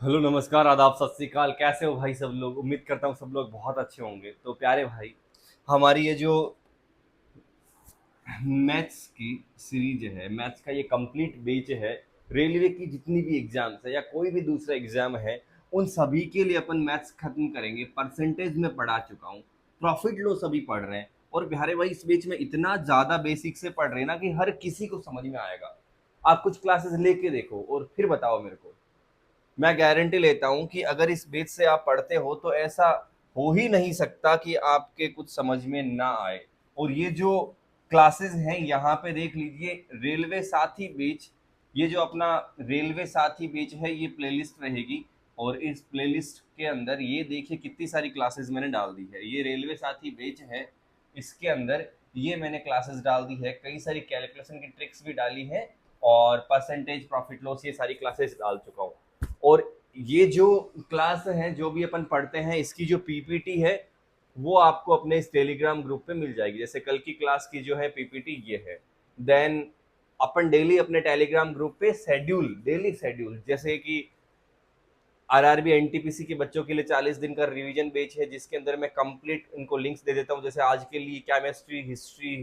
Hello, नमस्कार, आदाब, सत श्री अकाल। कैसे हो भाई सब लोग? उम्मीद करता हूँ सब लोग बहुत अच्छे होंगे। तो प्यारे भाई, हमारी ये जो मैथ्स की सीरीज है, मैथ्स का ये कंप्लीट बेच है। रेलवे की जितनी भी एग्जाम्स है या कोई भी दूसरा एग्जाम है, उन सभी के लिए अपन मैथ्स खत्म करेंगे। परसेंटेज में पढ़ा चुका हूँ, प्रॉफिट लो सभी पढ़ रहे हैं। और प्यारे भाई, इस बेच में इतना ज़्यादा बेसिक से पढ़ रहे हैं ना कि हर किसी को समझ में आएगा। आप कुछ क्लासेस लेके देखो और फिर बताओ मेरे को। मैं गारंटी लेता हूं कि अगर इस बेस से आप पढ़ते हो तो ऐसा हो ही नहीं सकता कि आपके कुछ समझ में ना आए। और ये जो क्लासेस हैं यहाँ पे देख लीजिए, रेलवे साथी बेच, ये जो अपना रेलवे साथी बेच है, ये प्लेलिस्ट रहेगी। और इस प्लेलिस्ट के अंदर ये देखिए कितनी सारी क्लासेस मैंने डाल दी है। ये रेलवे साथी बेच है, इसके अंदर ये मैंने क्लासेस डाल दी है, कई सारी कैलकुलेशन की ट्रिक्स भी डाली है, और परसेंटेज, प्रॉफिट लॉस, ये सारी क्लासेस डाल चुका हूँ। और ये जो क्लास है, जो भी अपन पढ़ते हैं, इसकी जो पीपीटी है वो आपको अपने इस टेलीग्राम ग्रुप पे मिल जाएगी। जैसे कल की क्लास की जो है पीपीटी ये है। देन अपन डेली अपने टेलीग्राम ग्रुप पे शेड्यूल, डेली शेड्यूल, जैसे कि आरआरबी एनटीपीसी के बच्चों के लिए 40 दिन का रिवीजन बैच है, जिसके अंदर मैं कंप्लीट इनको लिंक्स दे देता हूँ। जैसे आज के लिए chemistry, history,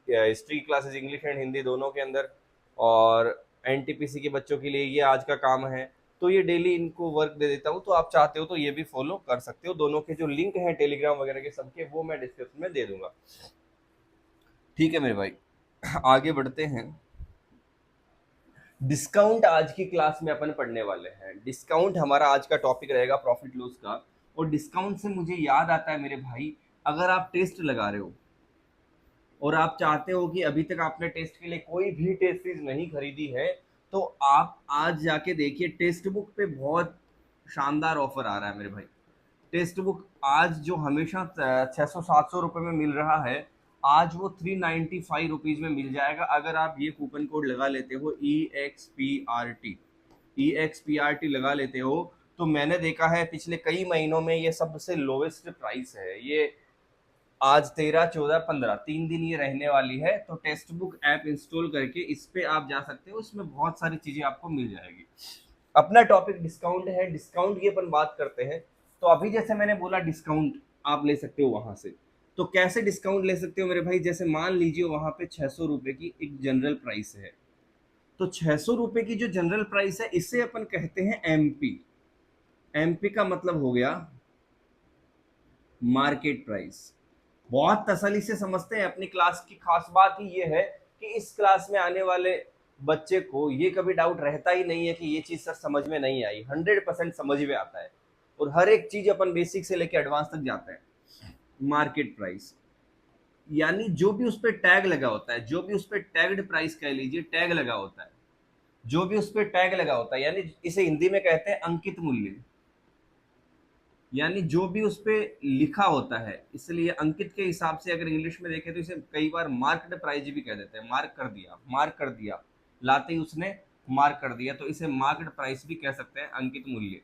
history classes, English and Hindi दोनों के अंदर। और एनटीपीसी के बच्चों के लिए ये आज का काम है। तो ये डेली इनको वर्क दे देता हूँ, तो आप चाहते हो तो ये भी फॉलो कर सकते हो। दोनों के जो लिंक हैं टेलीग्राम वगैरह के सबके, वो मैं डिस्क्रिप्शन में दे दूंगा। ठीक है मेरे भाई, आगे बढ़ते हैं। डिस्काउंट आज की क्लास में अपन पढ़ने वाले हैं। डिस्काउंट हमारा आज का टॉपिक रहेगा, प्रॉफिट लॉस का। और डिस्काउंट से मुझे याद आता है मेरे भाई, अगर आप टेस्ट लगा रहे हो और आप चाहते हो कि अभी तक आपने टेस्ट के लिए कोई भी टेस्ट सीरीज नहीं खरीदी है, तो आप आज जाके देखिए, टेक्स्ट बुक पे बहुत शानदार ऑफर आ रहा है मेरे भाई। टेक्स्ट बुक आज जो हमेशा 600 700 रुपये में मिल रहा है, आज वो 395 रुपीज में मिल जाएगा, अगर आप ये कूपन कोड लगा लेते हो EXPRT। EXPRT लगा लेते हो तो मैंने देखा है पिछले कई महीनों में ये सबसे लोवेस्ट प्राइस है। ये आज 13 14 15 3 दिन ये रहने वाली है। तो टेक्स्ट बुक ऐप इंस्टॉल करके इस पे आप जा सकते हो, इसमें बहुत सारी चीजें आपको मिल जाएगी। अपना टॉपिक डिस्काउंट है, डिस्काउंट की अपन बात करते हैं। तो अभी जैसे मैंने बोला, डिस्काउंट आप ले सकते हो वहां से। तो कैसे डिस्काउंट ले सकते हो मेरे भाई? जैसे मान लीजिए वहां पे 600 रुपए की एक जनरल प्राइस है। तो 600 रुपए की जो जनरल प्राइस है, इसे अपन कहते हैं एमपी। एमपी का मतलब हो गया मार्केट प्राइस। बहुत तसल्ली से समझते हैं। अपनी क्लास की खास बात ही ये है कि इस क्लास में आने वाले बच्चे को ये कभी डाउट रहता ही नहीं है कि ये चीज सर समझ में नहीं आई। 100% समझ में आता है। और हर एक चीज अपन बेसिक से लेकर एडवांस तक जाते हैं। मार्केट प्राइस यानी जो भी उस पर टैग लगा होता है, जो भी उस पर टैग्ड प्राइस कह लीजिए, टैग लगा होता है, जो भी उस पर टैग लगा होता है, यानी इसे हिंदी में कहते हैं अंकित मूल्य। यानी जो भी उस पे लिखा होता है, इसलिए अंकित के हिसाब से अगर इंग्लिश में देखें तो इसे कई बार मार्क्ड प्राइस भी कह देते हैं। मार्क कर दिया, मार्क कर दिया, लाते ही उसने मार्क कर दिया, तो इसे मार्क्ड प्राइस भी कह सकते हैं, अंकित मूल्य।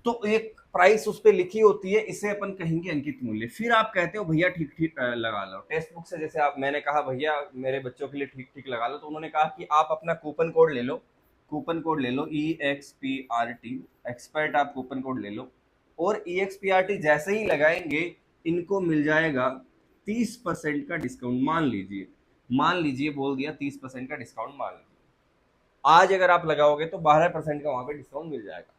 तो एक प्राइस उस पर लिखी होती है, इसे अपन कहेंगे अंकित मूल्य। फिर आप कहते हो भैया ठीक ठीक लगा लो टेक्स्ट बुक से। जैसे आप, मैंने कहा भैया मेरे बच्चों के लिए ठीक ठीक लगा लो, तो उन्होंने कहा कि आप अपना कूपन कोड ले लो। कूपन कोड ले लो EXPRT, एक्सपर्ट, आप कूपन कोड ले लो। और EXPRT जैसे ही लगाएंगे, इनको मिल जाएगा 30% का डिस्काउंट। मान लीजिए, मान लीजिए बोल दिया 30% का डिस्काउंट मान लीजिए। आज अगर आप लगाओगे तो 12% का वहां पे डिस्काउंट मिल जाएगा।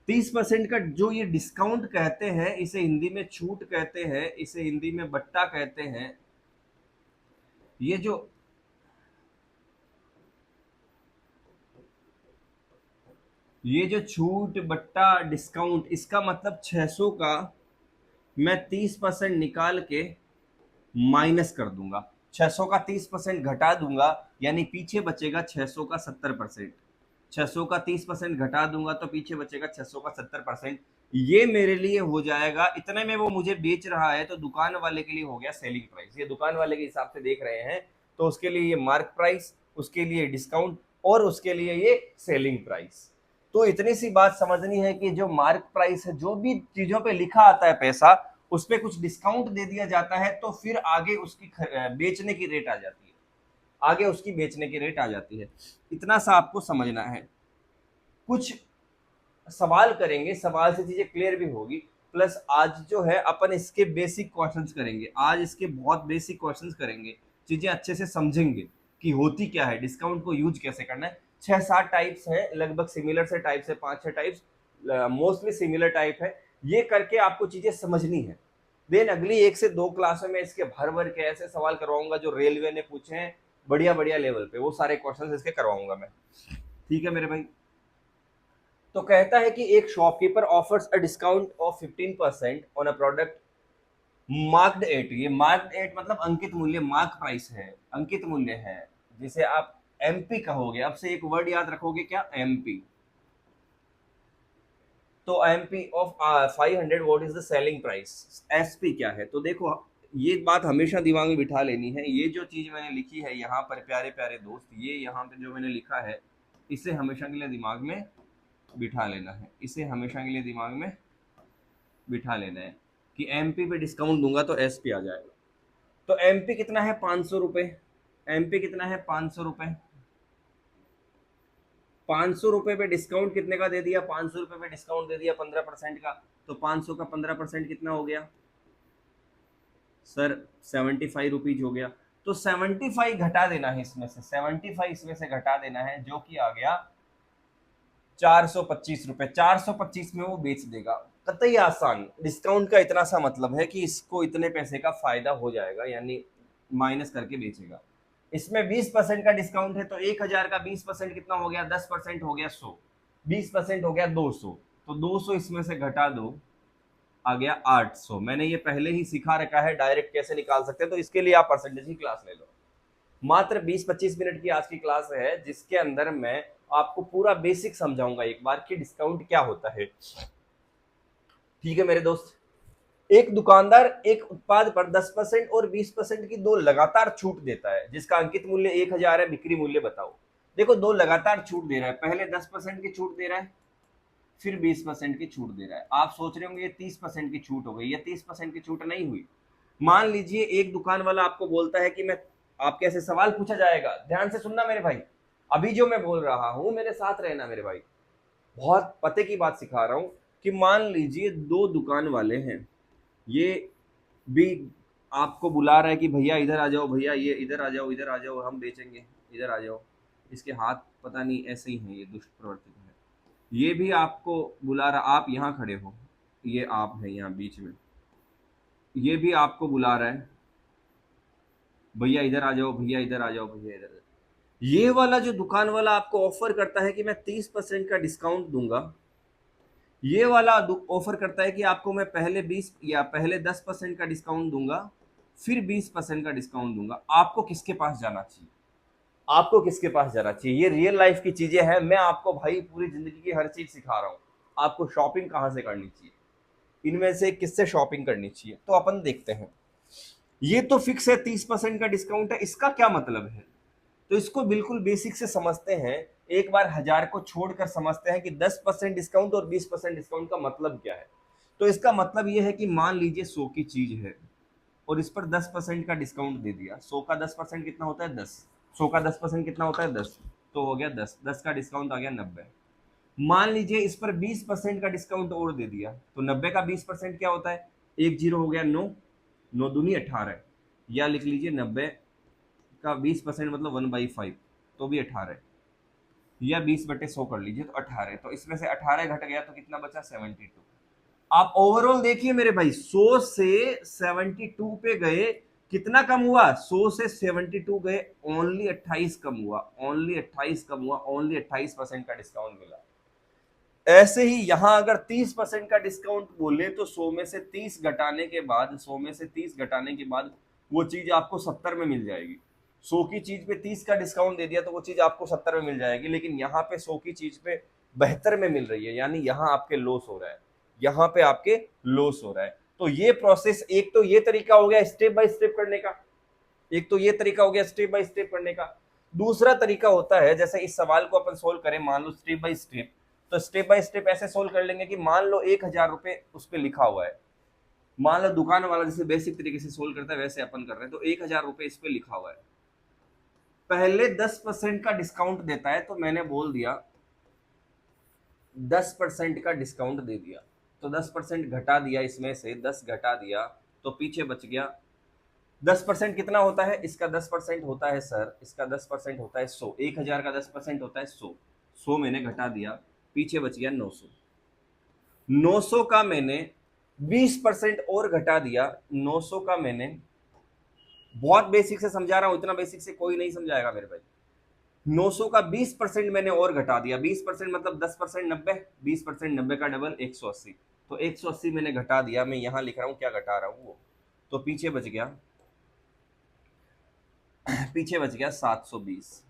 30% का जो ये डिस्काउंट कहते हैं, इसे हिंदी में छूट कहते हैं, इसे हिंदी में बट्टा कहते हैं। ये जो ये जो छूट, बट्टा, डिस्काउंट, इसका मतलब 600 का मैं 30% निकाल के माइनस कर दूंगा। 600 का 30% घटा दूंगा, यानी पीछे बचेगा 600 का 70%। 600 का 30% घटा दूंगा तो पीछे बचेगा 600 का 70%। ये मेरे लिए हो जाएगा इतने में। वो मुझे बेच रहा है तो दुकान वाले के लिए हो गया सेलिंग प्राइस। ये दुकान वाले के हिसाब से देख रहे हैं, तो उसके लिए ये मार्क प्राइस, उसके लिए डिस्काउंट, और उसके लिए ये सेलिंग प्राइस। तो इतनी सी बात समझनी है कि जो मार्क प्राइस है, जो भी चीजों पे लिखा आता है पैसा, उस पे कुछ डिस्काउंट दे दिया जाता है, तो फिर आगे उसकी बेचने की रेट आ जाती है। आगे उसकी बेचने की रेट आ जाती है। इतना सा आपको समझना है। कुछ सवाल करेंगे, सवाल से चीजें क्लियर भी होगी। प्लस आज जो है अपन इसके बेसिक क्वेश्चंस करेंगे, आज इसके बहुत बेसिक क्वेश्चंस करेंगे, चीजें अच्छे से समझेंगे कि होती क्या है, डिस्काउंट को यूज कैसे करना है। 6-7 टाइप्स है, लगभग सिमिलर से टाइप्स है, 5-6 टाइप्स, मोस्टली सिमिलर टाइप है। ये करके आपको चीजें समझनी है। देन अगली 1 से 2 क्लासों में इसके भर भर के ऐसे सवाल करवाऊंगा जो रेलवे ने पूछे हैं बढ़िया बढ़िया लेवल पे, वो सारे क्वेश्चन इसके करवाऊंगा मैं। ठीक है मेरे भाई। तो कहता है कि एक shopkeeper offers a discount of 15% on a product marked at. ये मार्क्ड एट मतलब अंकित मूल्य, मार्क प्राइस है, अंकित मूल्य है, जिसे आप एमपी कहोगे। अब से एक वर्ड याद रखोगे, क्या? एमपी। तो MP of 500, what is the selling price? SP क्या है? तो देखो, ये बात हमेशा दिमाग में बिठा लेनी है। ये जो चीज मैंने लिखी है यहाँ पर प्यारे प्यारे दोस्त, ये यहाँ पे जो मैंने लिखा है, इसे हमेशा के लिए दिमाग में बिठा लेना है, इसे हमेशा के लिए दिमाग में बिठा लेना है कि एमपी पे डिस्काउंट दूंगा तो एसपी आ जाएगा। तो एमपी कितना है? 500 रुपए। एमपी कितना है? 500 रुपए। 500 रुपए पे डिस्काउंट कितने का दे दिया? 500 रुपए पे डिस्काउंट दे दिया 15% का। तो 500 का 15% कितना हो गया सर? 75 रुपीज हो गया। तो 75 घटा देना है इसमें से, 75 इसमें से घटा देना है, जो कि आ गया 425 रुपए। 425 में वो बेच देगा। कतई आसान। डिस्काउंट का इतना सा मतलब है कि इसको इतने पैसे का फायदा हो जाएगा, यानी माइनस करके बेचेगा। इसमें 20% का डिस्काउंट है, तो 1000 का 20% कितना हो गया? 10% हो गया 100। 20% हो गया 200। तो 200 इसमें से घटा दो, आ गया 800। मैंने ये पहले ही सिखा रखा है डायरेक्ट कैसे निकाल सकते हैं, तो इसके लिए आप परसेंटेज की क्लास ले लो। मात्र 20-25 मिनट की आज की क्लास है, जिसके अंदर मैं आपको पूरा बेसिक समझाऊंगा एक बार कि डिस्काउंट क्या होता है। ठीक है मेरे दोस्त। एक दुकानदार एक उत्पाद पर 10% और 20% की दो लगातार छूट देता है, जिसका अंकित मूल्य 1000 है। बिक्री मूल्य बताओ। देखो, दो लगातार छूट दे रहा है, पहले 10% की छूट दे रहा है, फिर 20% की छूट दे रहा है। आप सोच रहे होंगे ये 30% की छूट हो गई, या 30% की छूट नहीं हुई। मान लीजिए एक दुकान वाला आपको बोलता है कि मैं, आपके ऐसे सवाल पूछा जाएगा, ध्यान से सुनना मेरे भाई, अभी जो मैं बोल रहा हूं मेरे साथ रहना मेरे भाई, बहुत पते की बात सिखा रहा हूं। कि मान लीजिए दो दुकान वाले हैं, ये भी आपको बुला रहा है कि भैया इधर आ जाओ, भैया ये इधर आ जाओ, इधर आ जाओ, हम बेचेंगे, इधर आ जाओ। इसके हाथ पता नहीं ऐसे ही हैं, ये दुष्ट प्रवृत्ति है। ये भी आपको बुला रहा, आप यहाँ खड़े हो, ये आप है यहाँ बीच में, ये भी आपको बुला रहा है, भैया इधर आ जाओ, भैया इधर आ जाओ, भैया इधर। ये वाला जो दुकान वाला आपको ऑफर करता है कि मैं 30% का डिस्काउंट दूंगा, ये वाला ऑफर करता है कि आपको मैं पहले 20 या पहले 10% का डिस्काउंट दूंगा, फिर 20% का डिस्काउंट दूंगा। आपको किसके पास जाना चाहिए? आपको किसके पास जाना चाहिए? ये रियल लाइफ की चीजें हैं, मैं आपको भाई पूरी जिंदगी की हर चीज सिखा रहा हूँ। आपको शॉपिंग कहाँ से करनी चाहिए, इनमें से किससे शॉपिंग करनी चाहिए, तो अपन देखते हैं। ये तो फिक्स है, 30% का डिस्काउंट है, इसका क्या मतलब है? तो इसको बिल्कुल बेसिक से समझते हैं। एक बार 1000 को छोड़कर समझते हैं कि 10% डिस्काउंट और 20% डिस्काउंट का मतलब क्या है। तो इसका मतलब यह है कि मान लीजिए 100 की चीज है और इस पर 10% का डिस्काउंट दे दिया। 100 का 10% कितना होता है? 10। 100 का 10% कितना होता है? 10। तो हो गया 10, 10 का डिस्काउंट आ गया 90। मान लीजिए इस पर 20% का डिस्काउंट और दे दिया, तो 90 का 20% क्या होता है? एक जीरो हो गया 9, 9 दूनी 18, या लिख लीजिए 90 का 20% मतलब 1/5, तो भी 18, या 20/100 कर लीजिए तो 18। तो इसमें से 18 घट गया तो कितना बचा? 72। आप ओवरऑल देखिए मेरे भाई, 100 से 72 पे गए, कितना कम हुआ? 100 से 72 गए, ओनली 28 कम हुआ, ओनली 28 कम हुआ, ओनली 28% का डिस्काउंट मिला। ऐसे ही यहां अगर 30% का डिस्काउंट बोले तो 100 में से 30 घटाने के बाद, 100 में से 30 घटाने के बाद वो चीज आपको 70 में मिल जाएगी। 100 की चीज पे 30 का डिस्काउंट दे दिया तो वो चीज आपको 70 में मिल जाएगी, लेकिन यहाँ पे 100 की चीज पे 72 में मिल रही है, यानी यहाँ आपके लॉस हो रहा है, यहाँ पे आपके लॉस हो रहा है। तो ये प्रोसेस, एक तो ये तरीका हो गया स्टेप बाय स्टेप करने का, एक तो ये तरीका हो गया स्टेप बाय स्टेप करने का। दूसरा तरीका होता है, जैसे इस सवाल को अपन सोल्व करें, मान लो स्टेप बाय स्टेप, तो स्टेप बाय स्टेप ऐसे सोल्व कर लेंगे कि मान लो 1000 रुपए उस पर लिखा हुआ है। मान लो दुकान वाला जैसे बेसिक तरीके से सोल्व करता है वैसे अपन कर रहे हैं, तो 1000 रुपए इस पे लिखा हुआ है। पहले 10% का डिस्काउंट देता है, तो मैंने बोल दिया 10% का डिस्काउंट दे दिया, तो 10% घटा दिया, इसमें से 10 घटा दिया, तो पीछे बच गया 10%। कितना होता है इसका? 10% होता है सर, इसका 10% होता है 100। 1000 का 10% होता है 100। 100 मैंने घटा दिया, पीछे बच गया 900। 900 का मैंने 20% और घटा दिया। 900 का मैंने, बहुत बेसिक से समझा रहा हूं, इतना बेसिक से कोई नहीं समझाएगा मेरे भाई। 900 का 20% मैंने और घटा दिया। 20% मतलब 10% 90, 20% 90 का डबल 180। तो 180 मैंने घटा दिया, मैं यहां लिख रहा हूं क्या घटा रहा हूं वो। तो पीछे बच गया, पीछे बच गया 720।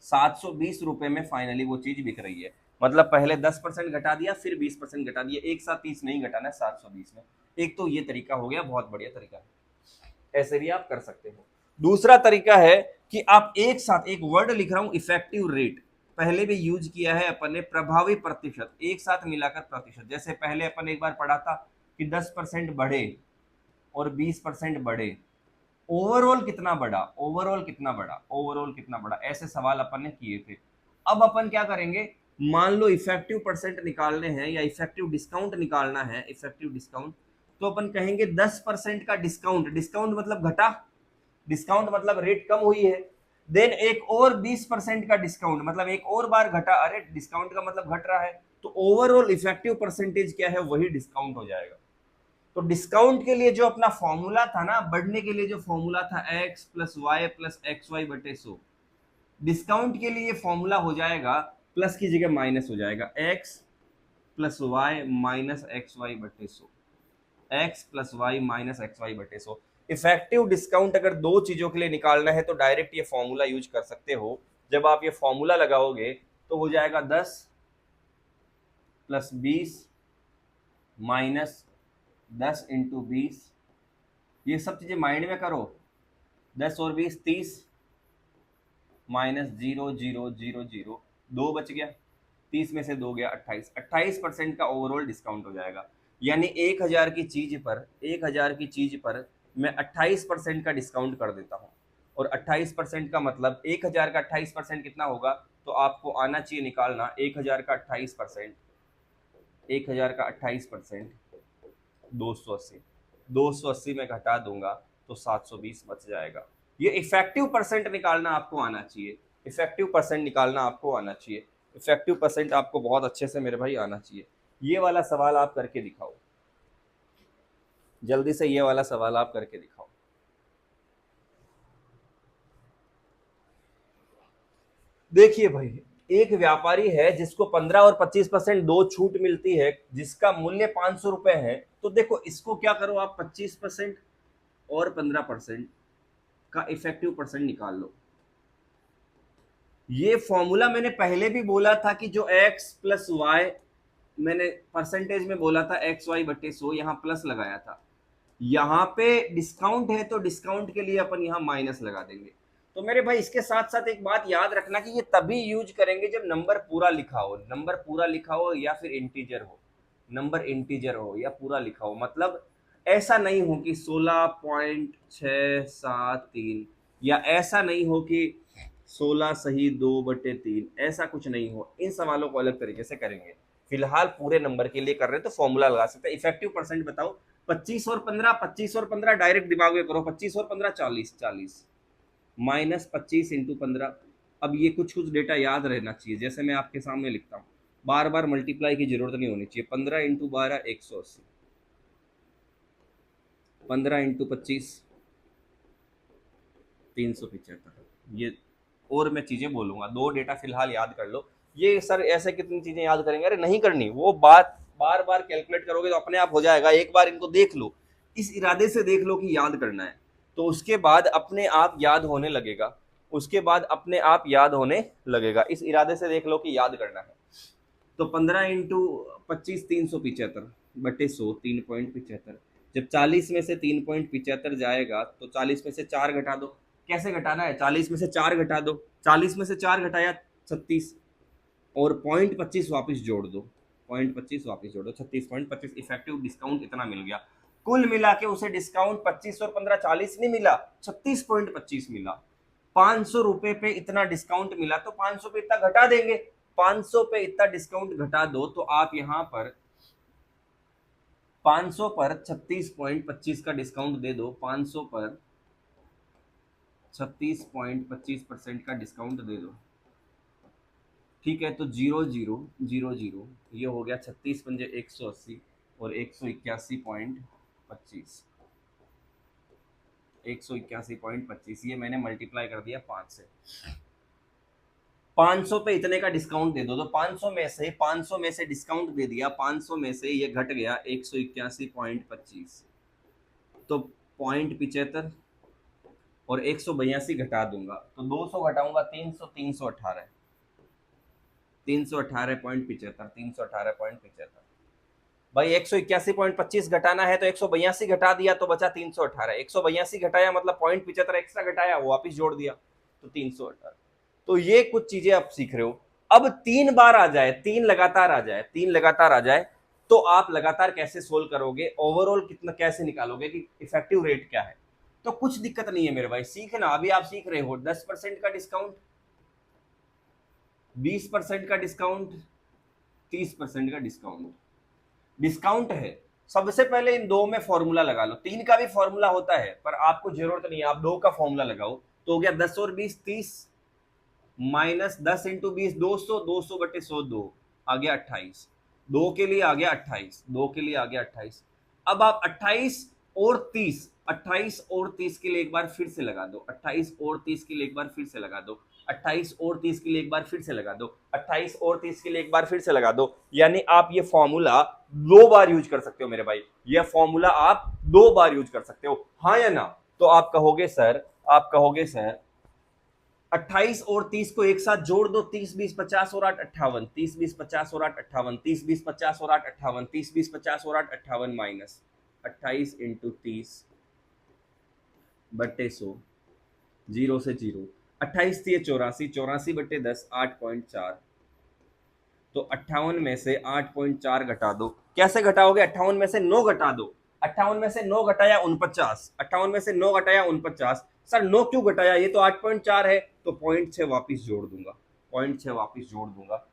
720 रुपए में फाइनली वो चीज बिक रही है। मतलब पहले 10% घटा दिया, फिर 20% घटा दिया, एक साथ 30 नहीं घटाना है 720 में। एक तो ये तरीका हो गया, बहुत बढ़िया तरीका है, ऐसे भी आप कर सकते हो। दूसरा तरीका है कि आप एक साथ, एक वर्ड लिख रहा हूं इफेक्टिव रेट, पहले भी यूज किया है अपन ने, प्रभावी प्रतिशत, एक साथ मिलाकर प्रतिशत। जैसे पहले अपन एक बार पढ़ा था कि 10% बढ़े और 20% बढ़े, ओवरऑल कितना बढ़ा, ओवरऑल कितना बढ़ा, ओवरऑल कितना बढ़ा, ऐसे सवाल अपन ने किए थे। अब अपन क्या करेंगे, मान लो इफेक्टिव परसेंट निकालने हैं या इफेक्टिव डिस्काउंट निकालना है, इफेक्टिव डिस्काउंट, तो अपन कहेंगे 10% का डिस्काउंट, डिस्काउंट मतलब घटा, डिस्काउंट मतलब रेट कम हुई है। देन एक और 20% का डिस्काउंट, मतलब एक और बार घटा, अरे डिस्काउंट का मतलब घट रहा है, तो ओवरऑल इफेक्टिव परसेंटेज क्या है, वही डिस्काउंट हो जाएगा। तो डिस्काउंट के लिए जो अपना फॉर्मूला था ना, बढ़ने के लिए जो फॉर्मूला था x plus Y plus X Y बटे 100, डिस्काउंट के लिए फॉर्मूला हो जाएगा, प्लस की जगह माइनस हो जाएगा, x plus Y minus X Y बटे 100, X plus Y minus X Y बटे 100। इफेक्टिव डिस्काउंट अगर दो चीजों के लिए निकालना है तो डायरेक्ट ये फॉर्मूला यूज कर सकते हो। जब आप ये फॉर्मूला लगाओगे तो हो जाएगा 10 प्लस 20 माइनस 10 इंटू 20, ये सब चीजें माइंड में करो, 10 और 20 30, माइनस 0 0 0 0, 2 बच गया, 30 में से 2 गया 28, 28% का ओवरऑल डिस्काउंट हो जाएगा। यानी 1000 की चीज पर, 1000 की चीज पर मैं 28% का डिस्काउंट कर देता हूँ। और 28% का मतलब 1000 का 28% कितना होगा, तो आपको आना चाहिए निकालना 1000 का 28%, 1000 का 28% 280, 280 में घटा दूंगा तो 720 बच जाएगा। ये इफेक्टिव परसेंट निकालना आपको आना चाहिए, इफेक्टिव परसेंट निकालना आपको आना चाहिए, इफेक्टिव परसेंट आपको बहुत अच्छे से मेरे भाई आना चाहिए। ये वाला सवाल आप करके दिखाओ, जल्दी से ये वाला सवाल आप करके दिखाओ। देखिए भाई, एक व्यापारी है जिसको 15 और 25% दो छूट मिलती है, जिसका मूल्य 500 रुपए है। तो देखो इसको क्या करो आप, 25% और 15% का इफेक्टिव परसेंट निकाल लो। ये फॉर्मूला मैंने पहले भी बोला था कि जो x प्लस वाई, मैंने परसेंटेज में बोला था एक्स वाई बटे 100, यहाँ प्लस लगाया था। यहाँ पे डिस्काउंट है तो डिस्काउंट के लिए अपन यहाँ माइनस लगा देंगे। तो मेरे भाई इसके साथ साथ एक बात याद रखना कि ये तभी यूज करेंगे जब नंबर पूरा लिखा हो, नंबर पूरा लिखा हो या फिर इंटीजर हो, नंबर इंटीजर हो या पूरा लिखा हो। मतलब ऐसा नहीं हो कि 16.673, या ऐसा नहीं हो कि 16 सही 2/3, ऐसा कुछ नहीं हो। इन सवालों को अलग तरीके से करेंगे। फिलहाल पूरे नंबर के लिए कर रहे हैं तो फॉर्मूला लगा सकते हैं। इफेक्टिव परसेंट बताओ, 25 और 15, 25 और 15 डायरेक्ट दिमाग में करो, 25 और 15 40, 40 माइनस 25 इंटू 15। अब ये कुछ कुछ डेटा याद रहना चाहिए, जैसे मैं आपके सामने लिखता हूँ, बार बार मल्टीप्लाई की जरूरत नहीं होनी चाहिए। 15 इंटू 12 180, 15 इंटू 25 375। ये और मैं चीजें बोलूंगा, दो डेटा फिलहाल याद कर लो। ये सर ऐसे कितनी चीजें याद करेंगे, अरे नहीं करनी वो बात, बार बार कैलकुलेट करोगे तो अपने आप हो जाएगा। एक बार इनको देख लो, इस इरादे से देख लो कि याद करना है, तो उसके बाद अपने आप याद होने लगेगा, उसके बाद अपने आप याद होने लगेगा। इस इरादे से देख लो कि याद करना है। तो 15 इंटू 25 375 बटे 100 3.75। जब 40 में से 3.75 जाएगा तो 40 में से 4 घटा दो। कैसे घटाना है, 40 में से 4 घटा दो, 40 में से 4 घटाया 36, और 0.25 वापस जोड़ दो, 0.25 वापस जोड़ दो, 36.25। इफेक्टिव डिस्काउंट इतना मिल गया। कुल मिला के उसे डिस्काउंट 25 और 15 40 नहीं मिला, 36.25 मिला। 500 रुपए पे इतना डिस्काउंट मिला तो 500 पे इतना घटा देंगे। 500 पे इतना डिस्काउंट घटा दो तो आप यहां पर 500 पर 36.25 का डिस्काउंट दे दो, 500 पर 36.25% का डिस्काउंट दे दो। ठीक है, तो 0 0 0 0 ये हो गया 36 पंजे 180 और 181.25, 181.25 ये मैंने मल्टीप्लाई कर दिया 5 से। 500 पे इतने का डिस्काउंट दे दो, तो 500 में से डिस्काउंट दे दिया, 500 में से ये घट गया 181.25, तो 0.75 और 182 घटा दूंगा तो 200 घटाऊंगा 300, 318, 318.75, 318.75। भाई 181.25 घटाना है तो 182 घटा दिया तो बचा 318, 182 घटाया मतलब 0.75 एक्स्ट्रा घटाया, वो वापिस जोड़ दिया तो 318। तो ये कुछ चीजें आप सीख रहे हो। अब 3 बार आ जाए, 3 लगातार आ जाए, 3 लगातार आ जाए तो आप लगातार कैसे सोल्व करोगे, ओवरऑल कितना कैसे निकालोगे कि इफेक्टिव रेट क्या है। तो कुछ दिक्कत नहीं है मेरे भाई, सीखना। अभी आप सीख रहे हो 10% का डिस्काउंट, 20% का डिस्काउंट, 30% का डिस्काउंट। डिस्काउंट है, सबसे पहले इन दो में फॉर्मूला लगा लो। 3 का भी फॉर्मूला होता है पर आपको जरूरत नहीं है, आप 2 का फॉर्मूला लगाओ। तो हो गया 10 और 20 30 माइनस 10 इंटू 20 200, 200 बटे 100 2 आ गया 28, 2 के लिए आ गया 28, 2 के लिए आ गया 28। अब आप 28 और 30, 28 और 30 के लिए एक बार फिर से लगा दो, 28 और 30 के लिए एक बार फिर से लगा दो, 28 और 30 के लिए एक बार फिर से लगा दो, 28 और 30 के लिए एक बार फिर से लगा दो। यानी आप ये फॉर्मूला 2 बार यूज कर सकते हो मेरे भाई, ये फॉर्मूला आप 2 बार यूज कर सकते हो, हाँ या ना। तो आप कहोगे सर, 28 और 30 को एक साथ जोड़ दो, 30 20 50 और 8 58, 30 20 50 और 8 58, 30 20 50 और 8 58, 30 20 50 और 8 58 माइनस 28 इंटू 30 बट्टे 100, 0 से 0, 28 थी 84, 84 बट्टे 10 8.4, तो 58 में से 8.4 घटा दो। कैसे घटाओगे, 58 में से 9 घटा दो, 58 में से 9 घटाया 49, 58 में से 9 घटाया 49। सर 9 क्यों घटाया, ये तो 8.4 है, तो 0.6 वापिस जोड़ दूंगा, 0.6 वापिस जोड़ दूंगा।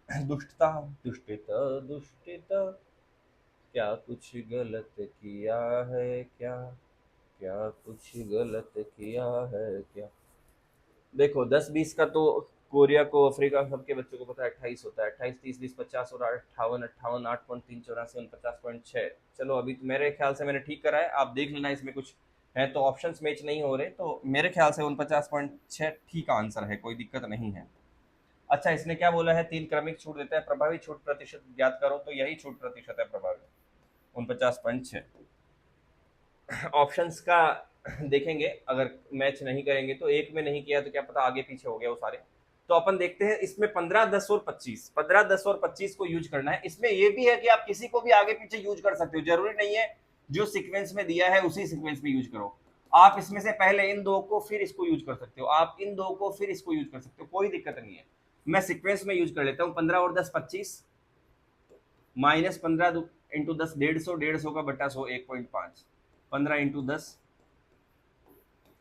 दुष्टता दुष्टता दुष्टता, क्या कुछ गलत किया है क्या, क्या कुछ गलत किया है क्या। देखो 10-20 का तो कोरिया को, अफ्रीका, सबके बच्चों को पता है 28 होता है, 28 30 20 50 और 58 58 8.3 84 49.6। चलो अभी तो मेरे ख्याल से मैंने ठीक करा है, आप देख लेना इसमें कुछ है तो ऑप्शंस मैच नहीं हो रहे, तो मेरे ख्याल से 49.6 ठीक आंसर है, कोई दिक्कत नहीं है। अच्छा इसने क्या बोला है, 3 क्रमिक छूट देता है, प्रभावी छूट प्रतिशत ज्ञात करो, तो यही छूट प्रतिशत है प्रभावी 49.6। ऑप्शंस का देखेंगे, अगर मैच नहीं करेंगे तो एक में नहीं किया तो क्या पता आगे पीछे हो गया वो सारे। तो अपन देखते हैं इसमें 15 10 और 25, 15 10 और 25 को यूज करना है। इसमें ये भी है कि आप किसी को भी आगे पीछे यूज कर सकते हो, जरूरी नहीं है जो सीक्वेंस में दिया है उसी सीक्वेंस में यूज करो। आप इसमें से पहले इन दो को फिर इसको यूज कर सकते हो, आप इन दो को फिर इसको यूज कर सकते हो, कोई दिक्कत नहीं है। मैं सीक्वेंस में यूज कर लेता हूँ। 15 और 10 25 माइनस 15 इंटू 10 150, 150 का बटा 100 1.5, 15 इंटू 10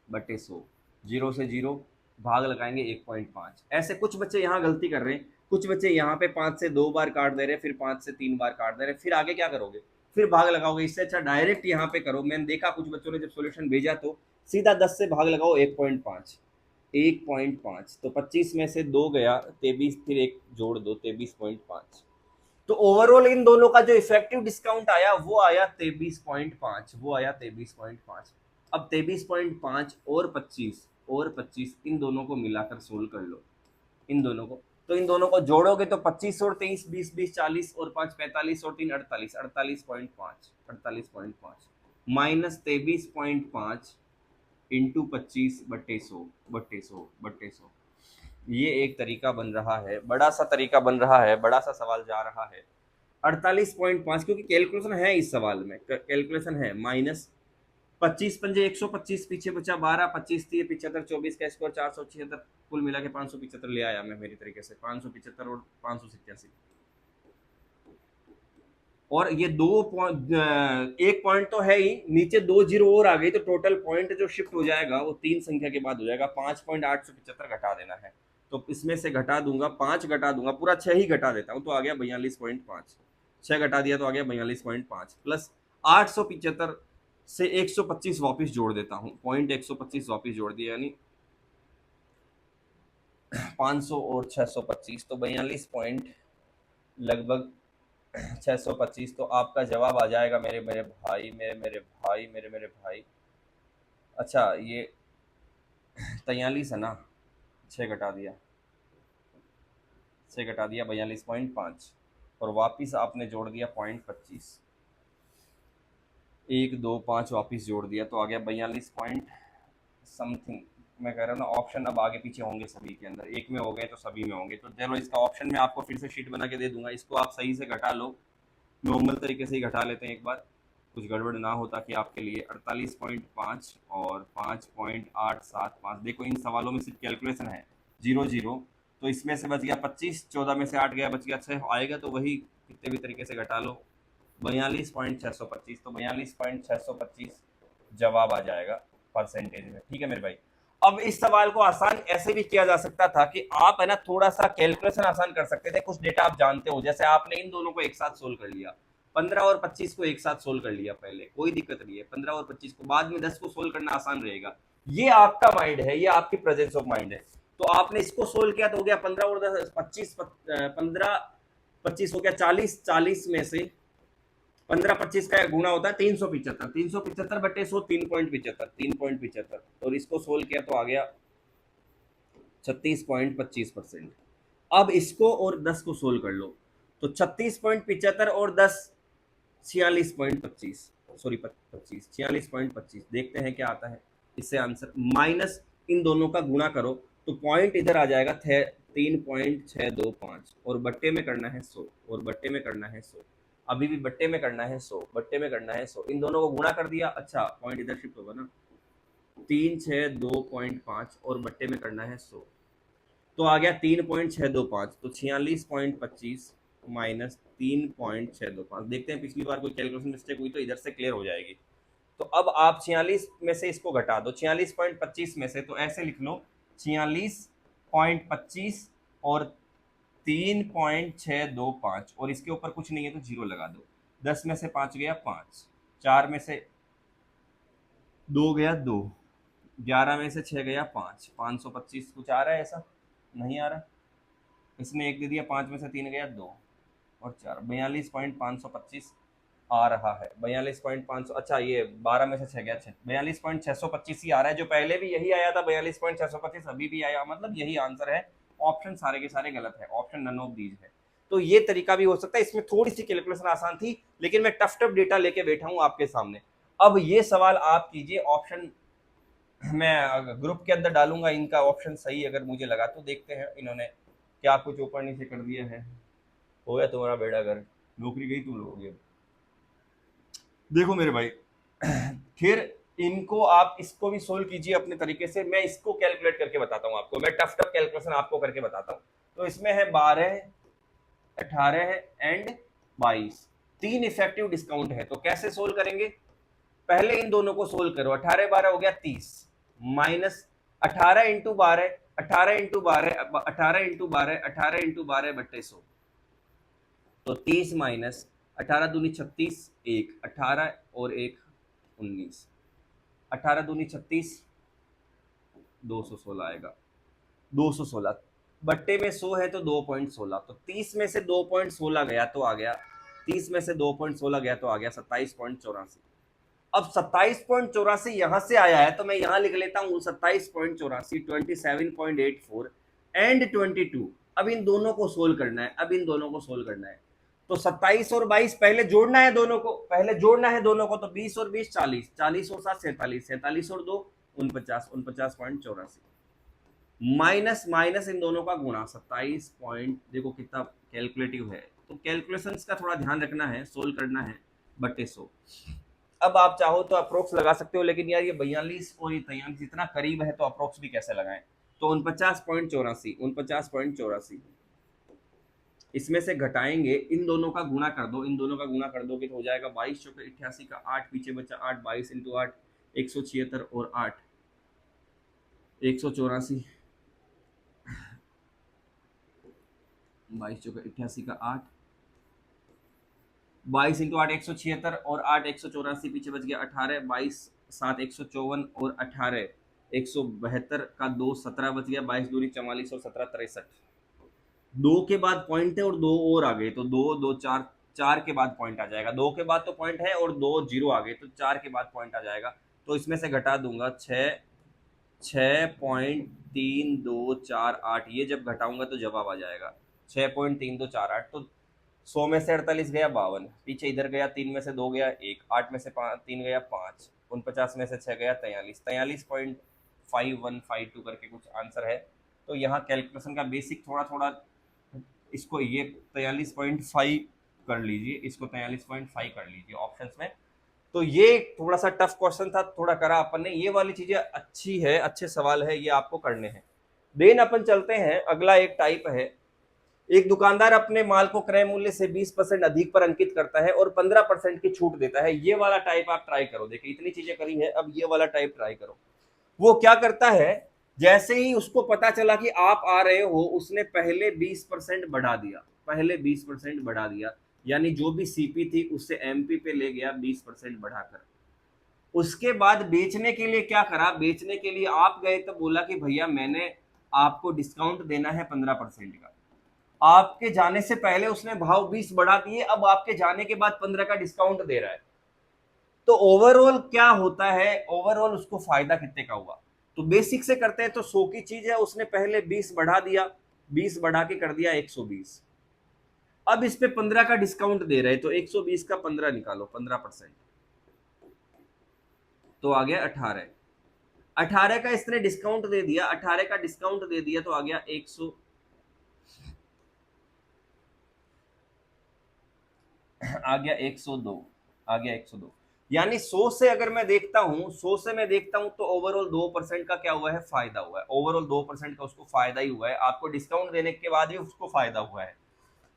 बटे 100, 0 से 0 भाग लगाएंगे 1.5। ऐसे कुछ बच्चे यहाँ गलती कर रहे हैं, कुछ बच्चे यहाँ पे 5 से 2 बार काट दे रहे, फिर 5 से 3 बार काट दे रहे, फिर आगे क्या करोगे, फिर भाग लगाओगे। इससे अच्छा डायरेक्ट यहाँ पे करो। मैंने देखा कुछ बच्चों ने जब सॉल्यूशन भेजा तो सीधा 10 से भाग लगाओ 1.5, 1.5 तो 25 में से 2 गया 23, फिर एक जोड़ दो 23.5। तो ओवरऑल इन दोनों का जो इफेक्टिव डिस्काउंट आया वो आया 23.5, वो आया 23.5। अब 23.5 और 25 इन दोनों को मिलाकर सोल्व कर लो, इन दोनों को। तो इन दोनों को जोड़ोगे तो 25 और 23 20 20 40 और 5 45 और 3 48, 48.5, 48.5 माइनस 23.5 इंटू 25 बट्टे 100 बट्टे 100 बट्टे 100। ये एक तरीका बन रहा है, बड़ा सा तरीका बन रहा है, बड़ा सा सवाल जा रहा है। 48.5 क्योंकि कैलकुलेशन है इस सवाल में, कैलकुलेशन है। माइनस 25 पंजे 125, पीछे बचा 12, 25 थी 75, 24 का स्क्वायर 476, कुल मिला के 575 ले आया मैं मेरी तरीके से, 575 और 587। और ये एक पॉइंट तो है ही, नीचे 2 जीरो और आ गई तो टोटल पॉइंट जो शिफ्ट हो जाएगा वो 3 संख्या के बाद हो जाएगा। 5.875 घटा देना है, तो इसमें से घटा दूंगा 5, घटा दूंगा पूरा 6 ही घटा देता हूँ, तो आ गया 42.5। 6 घटा दिया तो आ गया 42.5 प्लस 875 से 125 वापस जोड़ देता हूँ, पॉइंट 125 वापस जोड़ दिया, यानी 500 और 625, तो 42 पॉइंट लगभग 625। तो आपका जवाब आ जाएगा मेरे मेरे भाई, मेरे भाई। अच्छा ये 43 है ना, 6 घटा दिया, 42.5 और वापिस आपने जोड़ दिया पॉइंट 25, 1 2 5 वापिस जोड़ दिया तो आ गया 42 पॉइंट समथिंग। मैं कह रहा हूँ ना, ऑप्शन अब आगे पीछे होंगे सभी के अंदर, एक में हो गए तो सभी में होंगे। तो चलो इसका ऑप्शन में आपको फिर से शीट बना के दे दूंगा, इसको आप सही से घटा लो, नॉर्मल तरीके से ही घटा लेते हैं एक बार, कुछ गड़बड़ ना हो, ताकि आपके लिए 48.5 और 5.875। देखो इन सवालों में सिर्फ कैलकुलेशन है, 0 0, तो इसमें से बच गया 25, 14 में से 8 गया, बच गया 6 आएगा, तो वही कितने भी तरीके से घटा लो 42.625, तो 42.625 जवाब आ जाएगा परसेंटेज में। ठीक है मेरे भाई। अब इस सवाल को आसान ऐसे भी किया जा सकता था कि आप है ना थोड़ा सा कैलकुलेशन आसान कर सकते थे, कुछ डेटा आप जानते हो, जैसे आपने इन दोनों को एक साथ सोल्व कर लिया, 15 और 25 को एक साथ सोल्व कर लिया पहले, कोई दिक्कत नहीं है, 15 और 25 को, बाद में 10 को सोल्व करना आसान रहेगा। ये आपका माइंड है, ये आपकी प्रेजेंस ऑफ माइंड है। तो आपने इसको सोल्व किया तो हो गया 15 और 10 25, 15 25 हो गया 40, 40 में से 15 25 का गुणा होता है 375, 375 बटे 100 3.75, 3.75, और इसको सोल्व किया तो आ गया 36.25%। अब इसको और 10 को सोल्व कर लो, तो 36.75 और 10 46.25, सॉरी 25, 46.25, देखते हैं क्या आता है इससे आंसर, माइनस इन दोनों का गुणा करो तो पॉइंट इधर आ जाएगा 3.625, और बट्टे में करना है 100, और बट्टे में करना है 100, अभी भी बट्टे में करना है 100, बट्टे में करना है 100, इन दोनों को गुणा कर दिया, अच्छा पॉइंट इधर शिफ्ट होगा ना, 362.5 और बट्टे में करना है 100, तो आ गया 3.625, तो 46.25 माइनस 3.625, देखते हैं पिछली बार कोई कैलकुलेशन मिस्टेक हुई तो इधर से क्लियर हो जाएगी। तो अब आप 46 में से इसको घटा दो, 46.25 में से, तो ऐसे लिख लो 46.25 और 3.625, और इसके ऊपर कुछ नहीं है तो जीरो लगा दो, 10 में से 5 गया 5, 4 में से 2 गया 2, 11 में से 6 गया 5, 525 कुछ आ रहा है ऐसा, नहीं आ रहा, इसने एक दे दिया, 5 में से 3 गया 2 और 4, 42.525 आ रहा है, 42.500, अच्छा ये 12 में से 6 गया 6, 42.625 ही आ रहा है, जो पहले भी यही आया था 42.625, अभी भी आया, मतलब यही आंसर है। ऑप्शन सारे के सारे गलत है, ऑप्शन नन ऑफ दीज है। तो ये तरीका भी हो सकता है, इसमें थोड़ी सी कैलकुलेशन आसान थी, लेकिन मैं टफ टफ डेटा लेके बैठा हूं आपके सामने। अब ये सवाल आप कीजिए, ऑप्शन मैं ग्रुप के अंदर डालूंगा, इनका ऑप्शन सही अगर मुझे लगा तो, देखते हैं इन्होंने क्या कुछ ऊपर नीचे कर दिया है। हो गया तुम्हारा बेड़ा गर्क, नौकरी गई तुम लोगों की। देखो मेरे भाई, फिर इनको आप इसको भी सोल्व कीजिए अपने तरीके से, मैं इसको कैलकुलेट करके बताता हूँ आपको, मैं टफ टफ कैलकुलेशन आपको करके बताता हूँ। तो इसमें है 12, 18 एंड 22, 3 इफेक्टिव डिस्काउंट है, तो कैसे सोल्व करेंगे, पहले इन दोनों को सोल्व करो, 18 12 हो गया 30, minus 18 into 12, 18 into 12, 18 into 12, 18 into 12 बट्टे 100, तो 30 माइनस 18 दूनी 36, 1 18 और 1 19, 18 दूनी 36, 216 आएगा, 216 बट्टे में 100 है तो 2.16, तो 30 में से 2.16 गया तो आ गया, 30 में से 2.16 गया तो आ गया 27.84। अब 27.84 यहां से आया है तो मैं यहां लिख लेता हूं 27.84, 27.84 एंड 22। अब इन दोनों को सोल्व करना है, अब इन दोनों को सोल्व करना है, तो 27 और 22 पहले जोड़ना है, दोनों को पहले जोड़ना है दोनों को, तो 20 और 20 40, 40 और 7 47, 47 और 2 49, 49.84, माइनस माइनस इन दोनों का गुणा 27 पॉइंट, देखो कितना कैलकुलेटिव है, तो कैलकुलेशंस का थोड़ा ध्यान रखना है, सोल्व करना है, बटे 100। अब आप चाहो तो अप्रोक्स लगा सकते हो, लेकिन यार ये 42 और ये 43 इतना करीब है तो अप्रोक्स भी कैसे लगाएं, तो 49.84, 49.84 इसमें से घटाएंगे, इन दोनों का गुणा कर दो, इन दोनों का गुणा कर दोगे तो हो जाएगा 22 चौके 88 का 8 पीछे बचा 8, 22 इंटू 8 176 और 8 184, 22 चौका 88 का 8, 22 इंटू 8 176, और 8 184, पीछे बच गया 18, 22 7 154, और 18 172 का 2 17 बच गया, 22 दूनी 44 और 17 63। दो के बाद पॉइंट है और दो और आ गए तो दो दो चार, चार के बाद पॉइंट आ जाएगा। दो के बाद तो पॉइंट है और दो जीरो आ गए तो चार के बाद पॉइंट आ जाएगा। तो इसमें से घटा दूंगा 6.3248, ये जब घटाऊंगा तो जवाब आ जाएगा 6.3248। तो 100 में से 48 गया 52, पीछे इधर गया 3 में से 2 गया 1, 8 में से 3 गया 5, 49 में से 6 गया 43, 43.5152 करके कुछ आंसर है। तो यहाँ कैलकुलेशन का बेसिक थोड़ा थोड़ा, इसको ये 43.5 कर लीजिए, इसको 43.5 कर लीजिए ऑप्शंस में। तो ये थोड़ा सा टफ क्वेश्चन था, थोड़ा करा अपन ने। ये वाली चीजें अच्छी है, अच्छे सवाल है, ये आपको करने हैं। देन अपन चलते हैं, अगला एक टाइप है। एक दुकानदार अपने माल को क्रय मूल्य से 20% अधिक पर अंकित करता है और 15% की छूट देता है। ये वाला टाइप आप ट्राई करो। देखिए इतनी चीजें करी है, अब ये वाला टाइप ट्राई करो। वो क्या करता है, जैसे ही उसको पता चला कि आप आ रहे हो, उसने पहले 20% बढ़ा दिया, पहले 20% बढ़ा दिया, यानी जो भी सीपी थी उससे एमपी पे ले गया 20% बढ़ाकर। उसके बाद बेचने के लिए क्या करा, बेचने के लिए आप गए तो बोला कि भैया मैंने आपको डिस्काउंट देना है 15% का। आपके जाने से पहले उसने भाव 20 बढ़ा दिए, अब आपके जाने के बाद 15 का डिस्काउंट दे रहा है। तो ओवरऑल क्या होता है, ओवरऑल उसको फायदा कितने का हुआ। तो बेसिक से करते हैं तो 100 की चीज है, उसने पहले 20 बढ़ा दिया, 20 बढ़ा के कर दिया 120। अब इस पे 15 का डिस्काउंट दे रहे, तो 120 का 15 निकालो, 15%, तो आ गया 18। 18 का इसने डिस्काउंट दे दिया, 18 का डिस्काउंट दे दिया तो आ गया 100, आ गया 102, आ गया 102। यानी 100 से अगर मैं देखता हूं, 100 से मैं देखता हूं तो ओवरऑल 2% का क्या हुआ है, फायदा हुआ है। ओवरऑल 2% का उसको फायदा ही हुआ है, आपको डिस्काउंट देने के बाद भी उसको फायदा हुआ है।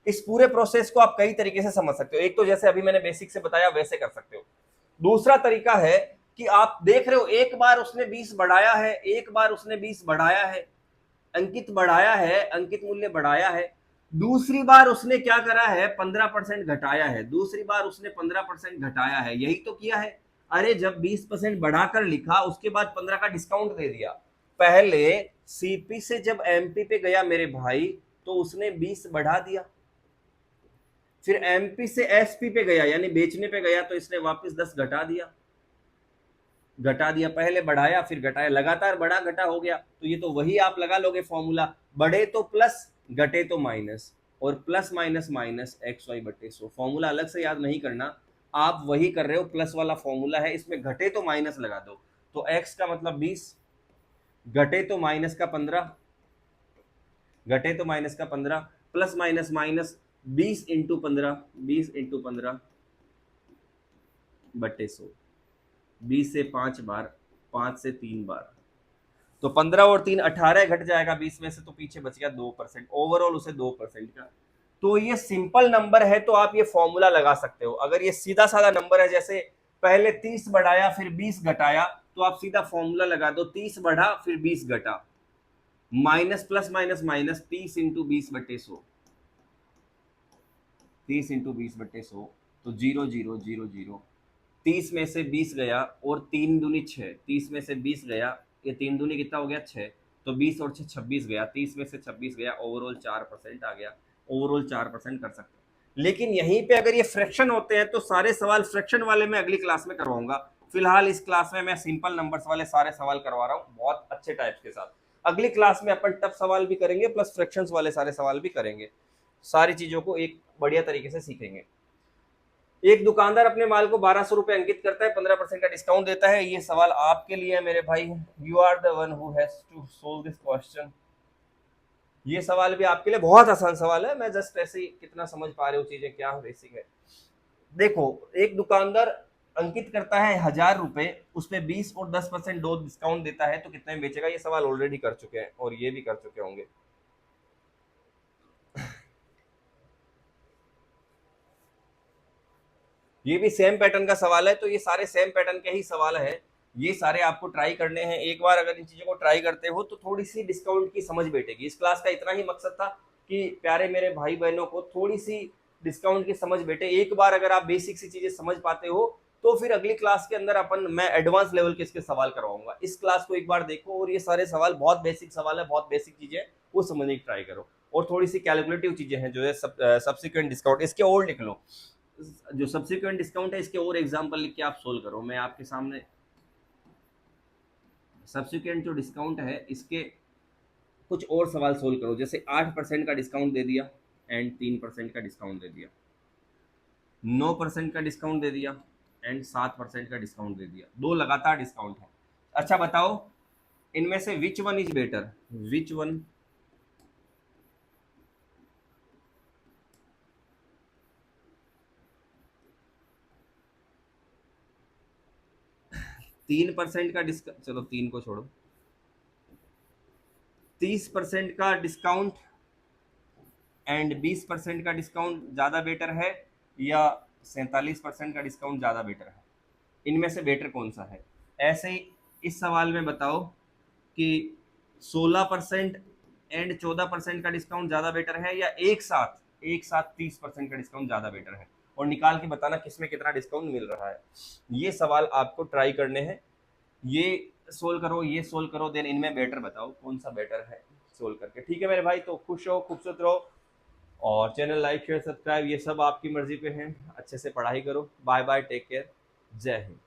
इस पूरे प्रोसेस को आप कई तरीके से समझ सकते हो। एक तो जैसे अभी मैंने बेसिक से बताया वैसे कर सकते हो। दूसरा तरीका है कि आप देख रहे हो एक बार उसने 20 बढ़ाया है, एक बार उसने 20 बढ़ाया है, अंकित बढ़ाया है, अंकित मूल्य बढ़ाया है। दूसरी बार उसने क्या करा है, 15% घटाया है, दूसरी बार उसने 15% घटाया है, यही तो किया है। अरे जब 20% बढ़ाकर लिखा, उसके बाद 15 का डिस्काउंट दे दिया। पहले सीपी से जब एमपी पे गया मेरे भाई, तो उसने 20 बढ़ा दिया, फिर एमपी से एसपी पे गया यानी बेचने पे गया, तो इसने वापस 10 घटा दिया, घटा दिया। पहले बढ़ाया फिर घटाया, लगातार बढ़ा घटा हो गया। तो ये तो वही आप लगा लोगे फॉर्मूला, बढ़े तो प्लस, घटे तो माइनस, और plus minus minus X Y बटे 100। फॉर्मूला अलग से याद नहीं करना, आप वही कर रहे हो, प्लस वाला फॉर्मूला है, इसमें घटे तो माइनस लगा दो। तो एक्स का मतलब 20, घटे तो माइनस का 15, घटे तो माइनस का 15, plus minus minus 20 into 15, 20 into 15 बटे 100। 20 से 5 बार, 5 से 3 बार, तो 15 और 3 18 घट जाएगा 20 में से, तो पीछे बच गया 2%, ओवरऑल उसे 2% का। तो ये सिंपल नंबर है, तो आप ये फॉर्मूला लगा सकते हो। अगर ये सीधा साधा नंबर है, जैसे पहले 30 बढ़ाया फिर 20 घटाया, तो आप सीधा फॉर्मूला लगा दो, 30 बढ़ा फिर 20 घटा, minus plus minus minus 30 into 20 बटे 100, 30 इंटू 20 बटे 100, तो 0 0 0 0। 30 में से 20 गया और 3 दूनी 6, 30 में से 20 गया, ये 3 दूनी कितना हो गया 6, तो 20 और 6 26 गया, 30 में से 26 गया, ओवरऑल 4% आ गया। ओवरऑल 4% कर सकते हैं। लेकिन यहीं पे अगर ये फ्रैक्शन होते हैं तो सारे सवाल फ्रैक्शन वाले मैं अगली क्लास में करवाऊंगा। फिलहाल इस क्लास में मैं सिंपल नंबर्स वाले सारे सवाल करवा रहा हूँ बहुत अच्छे टाइप्स के साथ। अगली क्लास में अपन टफ सवाल भी करेंगे प्लस फ्रैक्शंस वाले सारे सवाल भी करेंगे। सारी चीजों को एक बढ़िया तरीके से सीखेंगे। एक दुकानदार अपने माल को 1200 रुपए अंकित करता है, 15% का डिस्काउंट देता है। ये सवाल आपके लिए है मेरे भाई, you are the one who has to solve this question. ये सवाल भी आपके लिए बहुत आसान सवाल है, मैं जस्ट ऐसे ही कितना समझ पा रहे हो चीजें क्या बेसिक है। देखो, एक दुकानदार अंकित करता है 1000 रुपए, उसपे 20 और 10% दो डिस्काउंट देता है, तो कितने में बेचेगा। ये सवाल ऑलरेडी कर चुके हैं और ये भी कर चुके होंगे। ये भी सेम पैटर्न का सवाल है, तो ये सारे सेम पैटर्न के ही सवाल है। ये सारे आपको ट्राई करने हैं। एक बार अगर इन चीजों को ट्राई करते हो तो थोड़ी सी डिस्काउंट की समझ बैठेगी। इस क्लास का इतना ही मकसद था कि प्यारे मेरे भाई बहनों को थोड़ी सी डिस्काउंट की समझ बेटे, एक बार अगर आप बेसिक सी चीजें समझ पाते हो तो फिर अगली क्लास के अंदर अपन मैं एडवांस लेवल के इसके सवाल करवाऊंगा। इस क्लास को एक बार देखो और ये सारे सवाल बहुत बेसिक सवाल है, बहुत बेसिक चीजें वो समझने की ट्राई करो। और थोड़ी सी कैलकुलेटिव चीजें हैं जो है सब्सिक्वेंट डिस्काउंट, इसके और लिख लो, जो सब्सिक्वेंट डिस्काउंट है इसके और एग्जांपल लिख के आप सोल्व करो। मैं आपके सामने सब्सिक्वेंट जो डिस्काउंट है इसके कुछ और सवाल सोल्व करो। जैसे 8% का डिस्काउंट दे दिया एंड 3% का डिस्काउंट दे दिया, 9% का डिस्काउंट दे दिया एंड 7% का डिस्काउंट दे दिया, दो लगातार डिस्काउंट है। अच्छा बताओ इनमें से which one is better, which one 3% का डिस्काउंट, चलो 3 को छोड़ो, 30% का डिस्काउंट एंड 20% का डिस्काउंट ज़्यादा बेटर है या 47% का डिस्काउंट ज़्यादा बेटर है, इनमें से बेटर कौन सा है? ऐसे ही इस सवाल में बताओ कि 16% एंड 14% का डिस्काउंट ज़्यादा बेटर है या एक साथ 30% का डिस्काउंट ज़्यादा बेटर है, और निकाल के बताना किसमें कितना डिस्काउंट मिल रहा है। ये सवाल आपको ट्राई करने हैं, ये सोल्व करो, ये सोल्व करो, देन इनमें बेटर बताओ कौन सा बेटर है सोल्व करके। ठीक है मेरे भाई, तो खुश रहो, खूबसूरत रहो, और चैनल लाइक शेयर सब्सक्राइब ये सब आपकी मर्जी पे है। अच्छे से पढ़ाई करो, बाय बाय, टेक केयर, जय हिंद।